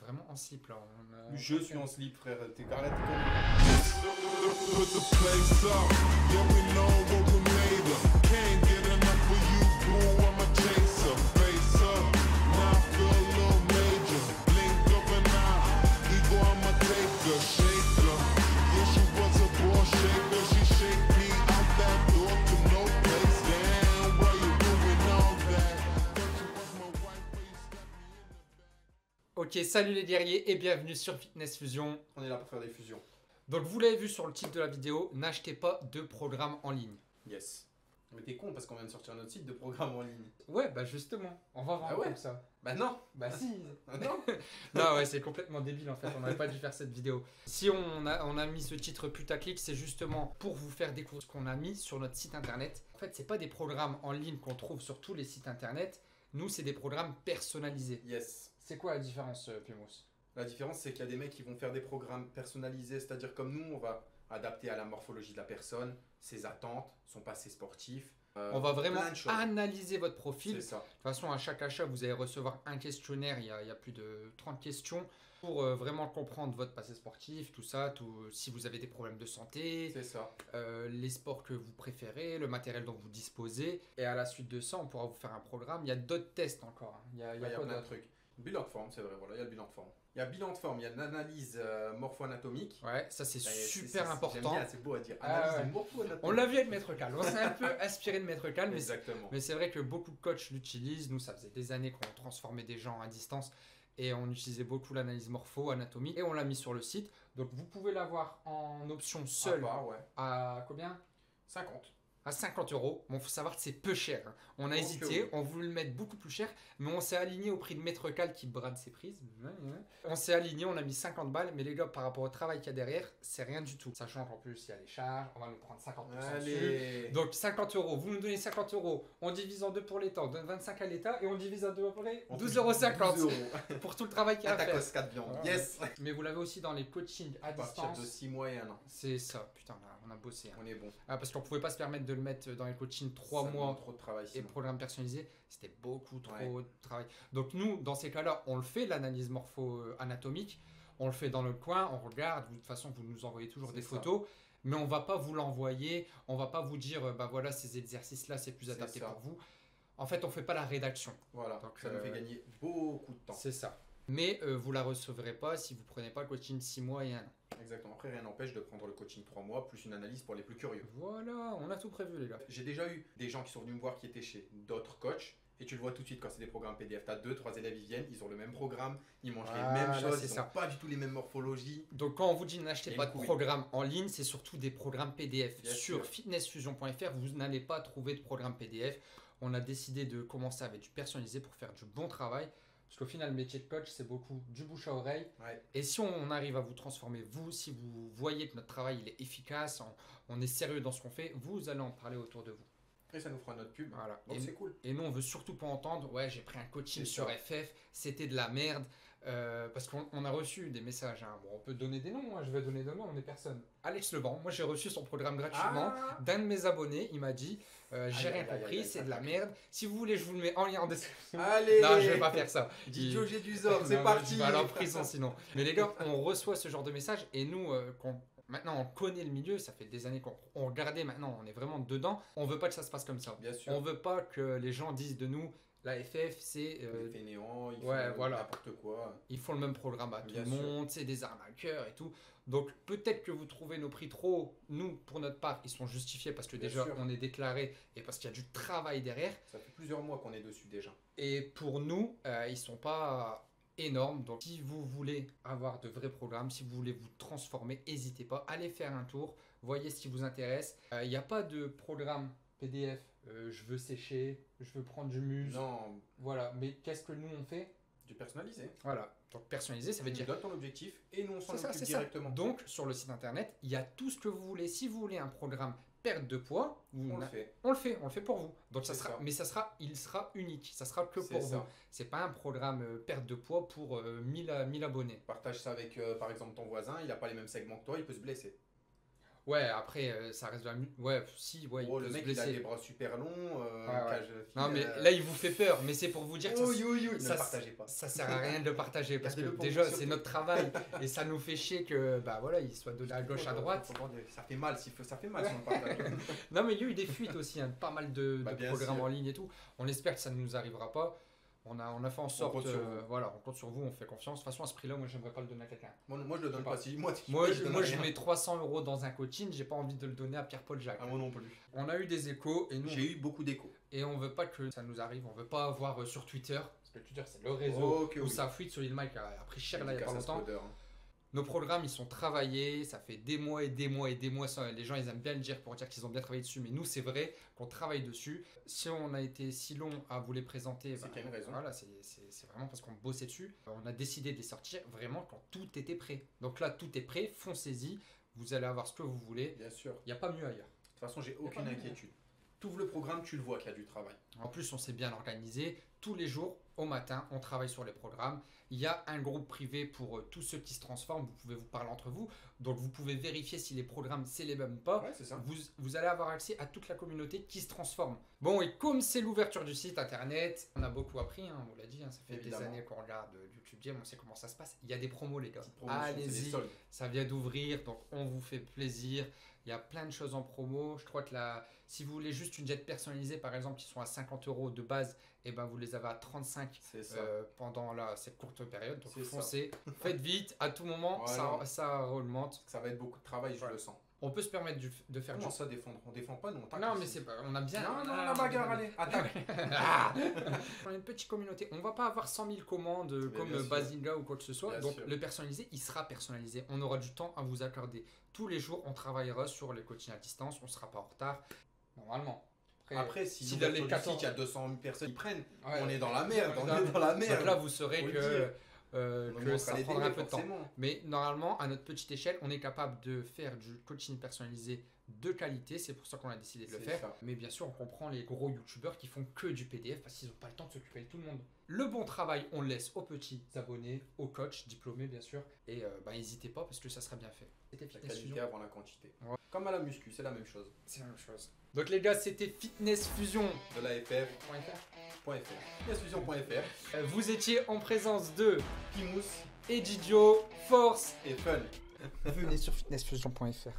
vraiment en slip là. Je suis en slip, frère. T'es carré, Put the place up, yeah we know what we made of. Can't get enough of you, boo, I'm a chaser. Face up, now I feel a little major. Blink of an eye, ego I'm a taker. Shaker, yeah she was a ball shaker. She shake me out that door to no place. Damn, why you doing all that? Thought you was my wife, but you stabbed me in the back. Ok, salut les guerriers et bienvenue sur Fitness Fusion. On est là pour faire des fusions. Donc vous l'avez vu sur le titre de la vidéo, n'achetez pas de programme en ligne. Yes. Mais t'es con parce qu'on vient de sortir notre site de programme en ligne. Ouais, bah justement, on va voir Ah ouais comme ça. Bah non. Bah si. Ah non. Non ouais, c'est complètement débile en fait, on n'aurait pas dû faire cette vidéo. Si on a mis ce titre putaclic, c'est justement pour vous faire découvrir ce qu'on a mis sur notre site internet. En fait, c'est pas des programmes en ligne qu'on trouve sur tous les sites internet. Nous, c'est des programmes personnalisés. Yes. C'est quoi la différence, Pimous? La différence, c'est qu'il y a des mecs qui vont faire des programmes personnalisés, c'est-à-dire comme nous, on va adapter à la morphologie de la personne, ses attentes, son passé sportif. On va vraiment plein de choses. analyser votre profil. C'est ça. De toute façon, à chaque achat, vous allez recevoir un questionnaire. Il y a plus de 30 questions pour vraiment comprendre votre passé sportif, tout ça, si vous avez des problèmes de santé, C'est ça. les sports que vous préférez, le matériel dont vous disposez. Et à la suite de ça, on pourra vous faire un programme. Il y a d'autres tests encore. Hein. Il y a Il y a quoi plein de d'autre? trucs. Bilan de forme, c'est vrai, voilà, il y a le bilan de forme. Il y a bilan de forme, il y a l'analyse morpho-anatomique. Ouais, ça c'est Ça, super j'aime important. bien, c'est beau à dire. Ah Analyse ouais. morpho-anatomique. On l'a vu avec Maître Cal. On s'est un peu inspiré de Maître Cal, mais Exactement. Mais c'est vrai que beaucoup de coachs l'utilisent. Nous, ça faisait des années qu'on transformait des gens à distance et on utilisait beaucoup l'analyse morpho-anatomique et on l'a mis sur le site. Donc, vous pouvez l'avoir en option seule À part, ouais. à combien? 50. À 50 euros. Bon, faut savoir que c'est peu cher. Hein. On a Ok, hésité, oui. on voulait le mettre beaucoup plus cher, mais on s'est aligné au prix de Maître Cal qui brade ses prises. On s'est aligné, on a mis 50 balles, mais les gars, par rapport au travail qu'il y a derrière, c'est rien du tout. Sachant qu'en plus, il y a les charges, on va nous prendre 50% dessus. Allez. Donc 50 euros, vous nous donnez 50 euros, on divise en deux pour l'État, on donne 25 à l'État et on divise en deux pour les On 12,50 touche 12 euros euros. pour tout le travail qu'il y a Un à faire. tacos 4 viandes. Ouais. Yes. Mais vous l'avez aussi dans les coachings à À partir distance. de 6 mois et 1 an. C'est ça, putain, on a bossé. Hein. On est bon. Ah, parce qu'on pouvait pas se permettre de le mettre dans les coachings 3 Ça mois demande trop de travail et sinon. programme personnalisé, c'était beaucoup trop Ouais. de travail. Donc nous, dans ces cas-là, on le fait, l'analyse morpho-anatomique, on le fait dans le coin, on regarde, de toute façon, vous nous envoyez toujours C'est des ça. photos, mais on va pas vous l'envoyer, on va pas vous dire, bah voilà, ces exercices-là, c'est plus C'est adapté ça. pour vous. En fait, on fait pas la rédaction, Voilà. Donc, Ça nous fait gagner beaucoup de temps. c'est ça. Mais vous la recevrez pas si vous prenez pas le coaching 6 mois et 1 an. Exactement. Après, rien n'empêche de prendre le coaching 3 mois plus une analyse pour les plus curieux. Voilà, on a tout prévu les gars. J'ai déjà eu des gens qui sont venus me voir qui étaient chez d'autres coachs. Et tu le vois tout de suite quand c'est des programmes PDF. Tu as 2-3 élèves, ils viennent, ils ont le même programme, ils mangent les mêmes Voilà, choses, c'est ils ça. n'ont pas du tout les mêmes morphologies. Donc quand on vous dit n'achetez Et pas le de coup, oui. programme en ligne, c'est surtout des programmes PDF. Bien Sur sûr. fitnessfusion.fr, vous n'allez pas trouver de programme PDF. On a décidé de commencer avec du personnalisé pour faire du bon travail. Parce qu'au final, le métier de coach, c'est beaucoup du bouche à oreille. Ouais. Et si on arrive à vous transformer, vous, si vous voyez que notre travail il est efficace, on est sérieux dans ce qu'on fait, vous allez en parler autour de vous. Et ça nous fera notre pub. Voilà. Donc Et- c'est cool. Et nous, on veut surtout pas entendre, ouais, j'ai pris un coaching C'est sur ça. FF, c'était de la merde. Parce qu'on a reçu des messages. Hein. Bon, on peut donner des noms, moi je vais donner des noms, on est personne. Alex Leban, moi j'ai reçu son programme gratuitement Ah d'un de mes abonnés. Il m'a dit, j'ai rien aïe, aïe, compris, aïe, c'est ça de la craque. merde. Si vous voulez, je vous le mets en lien en description. Allez. Non, je vais pas faire ça. Didio, Il- j'ai du zor, Non, c'est mais parti. Je vais aller en prison sinon. Mais les gars, on reçoit ce genre de messages et nous, maintenant on connaît le milieu, ça fait des années qu'on regardait, maintenant on est vraiment dedans. On veut pas que ça se passe comme ça. Bien sûr. On veut pas que les gens disent de nous, la FF c'est Les fainéants, ils ouais, font voilà. n'importe quoi. ils font le même programme à tout Bien le sûr. monde, c'est des arnaqueurs et tout. Donc peut-être que vous trouvez nos prix trop hauts. Nous, pour notre part, ils sont justifiés parce que Bien déjà sûr. on est déclaré et parce qu'il y a du travail derrière. Ça fait plusieurs mois qu'on est dessus déjà. Et pour nous, ils sont pas énormes. Donc si vous voulez avoir de vrais programmes, si vous voulez vous transformer, n'hésitez pas, allez faire un tour, voyez ce qui vous intéresse. Il n'y a pas de programme PDF. Je veux sécher, je veux prendre du muscle. Non, Voilà. Mais qu'est-ce que nous on fait? du personnalisé. Voilà. Donc personnalisé, ça veut Tu dire donnes ton objectif et nous on s'en c'est ça, occupe c'est ça. directement. Donc, sur le site internet, il y a tout ce que vous voulez. Si vous voulez un programme perte de poids, on le fait. on le fait pour vous. Donc, ça C'est sera, ça. mais il sera unique. Ça sera que C'est pour ça. vous. C'est pas un programme perte de poids pour 1000 abonnés. Partage ça avec par exemple ton voisin, il n'a pas les mêmes segments que toi, il peut se blesser. Ouais, après, ça reste de la Ouais, si, ouais, Oh, il le peut se mec, il a blesser. des bras super longs, Ouais. cage Non, mais fille, là, il vous fait peur, mais c'est pour vous dire que oui, oui, oui, ne ça, le partagez pas. ça sert à rien de le partager parce que Gardez-le pour déjà, vous, c'est surtout. notre travail et ça nous fait chier que, bah voilà, il soit donné à gauche, à droite. Ça fait mal, ça fait mal si on le partage. Non, mais il y a eu des fuites aussi, hein, pas mal de Bah, bien programmes sûr. en ligne et tout. On espère que ça ne nous arrivera pas. On a fait en sorte, compte sur vous. voilà, on compte sur vous, on fait confiance. De toute façon, à ce prix-là, moi, j'aimerais pas le donner à quelqu'un. Moi, je le donne Je pas. sais Si, Moi, je donne je rien. mets 300 € dans un coaching, j'ai pas envie de le donner à Pierre-Paul Jacques. Ah, moi non plus. On a eu des échos et nous, J'ai eu beaucoup d'échos. et on veut pas que ça nous arrive. On veut pas avoir sur Twitter, parce que Twitter, c'est le réseau Ok, où oui. ça fuite. Sur Mike a pris cher là il y a pas Dédicace à longtemps. Spoder, hein. Nos programmes, ils sont travaillés, ça fait des mois et des mois et des mois. Les gens, ils aiment bien le dire pour dire qu'ils ont bien travaillé dessus, mais nous, c'est vrai qu'on travaille dessus. Si on a été si long à vous les présenter, C'est qu'il y a une raison. Voilà, c'est vraiment parce qu'on bossait dessus. On a décidé de les sortir vraiment quand tout était prêt. Donc là, tout est prêt, foncez-y, vous allez avoir ce que vous voulez. Bien sûr. Il n'y a pas mieux ailleurs. De toute façon, j'ai pas aucune mieux. inquiétude. Tu ouvres le programme, tu le vois qu'il y a du travail. En plus, on s'est bien organisé. Tous les jours, au matin, on travaille sur les programmes. Il y a un groupe privé pour tous ceux qui se transforment. Vous pouvez vous parler entre vous. Donc, vous pouvez vérifier si les programmes, c'est les mêmes ou pas. Ouais, c'est ça. Vous allez avoir accès à toute la communauté qui se transforme. Bon, et comme c'est l'ouverture du site internet, on a beaucoup appris, hein, on l'a dit, hein, ça fait Évidemment. des années qu'on regarde YouTube Game, on sait comment ça se passe. Il y a des promos, les gars. Petite promotion, c'est des Allez-y, soldes. ça vient d'ouvrir, donc on vous fait plaisir. Il y a plein de choses en promo. Je crois que si vous voulez juste une jet personnalisée, par exemple, qui sont à 50 € de base, et ben vous les avez à 35 C'est ça. pendant cette courte période. Donc C'est ça. foncez, faites vite, à tout moment, Ouais, ça, non. ça remonte. Ça va être beaucoup de travail, je Ouais. le sens. On peut se permettre de faire Comment ça défendre? On défend pas, nous on tape Non, ici. mais c'est pas. On a bien. Non, non, la bagarre, allez, attaque. Ah on a une petite communauté. On va pas avoir 100 000 commandes Mais comme bien sûr. Bazinga ou quoi que ce soit. Bien Donc sûr. le personnalisé, il sera personnalisé. On aura du temps à vous accorder. Tous les jours, on travaillera sur les coachings à distance. On sera pas en retard. Normalement. Après, si si dans dans les les 14 site, il y a 200 000 personnes qui prennent, Ouais. on est dans la merde, on Ouais. est dans la merde. Donc là, vous saurez Faut le que, dire. On que montre ça les prendra un délais, peu de temps. forcément. Mais normalement, à notre petite échelle, on est capable de faire du coaching personnalisé de qualité. C'est pour ça qu'on a décidé de le C'est faire. ça. Mais bien sûr, on comprend les gros youtubeurs qui font que du PDF parce qu'ils n'ont pas le temps de s'occuper de tout le monde. Le bon travail, on le laisse aux petits abonnés, aux coachs diplômés, bien sûr. Et n'hésitez pas parce que ça sera bien fait. C'était La Fitness qualité Fusion. avant la quantité. Ouais. Comme à la muscu, c'est la même chose. C'est la même chose. Donc les gars, c'était Fitness Fusion. De l'AFF.fr. Fitnessfusion.fr. Vous étiez en présence de Pimous Edidio, Force. et Fun. Venez sur fitnessfusion.fr.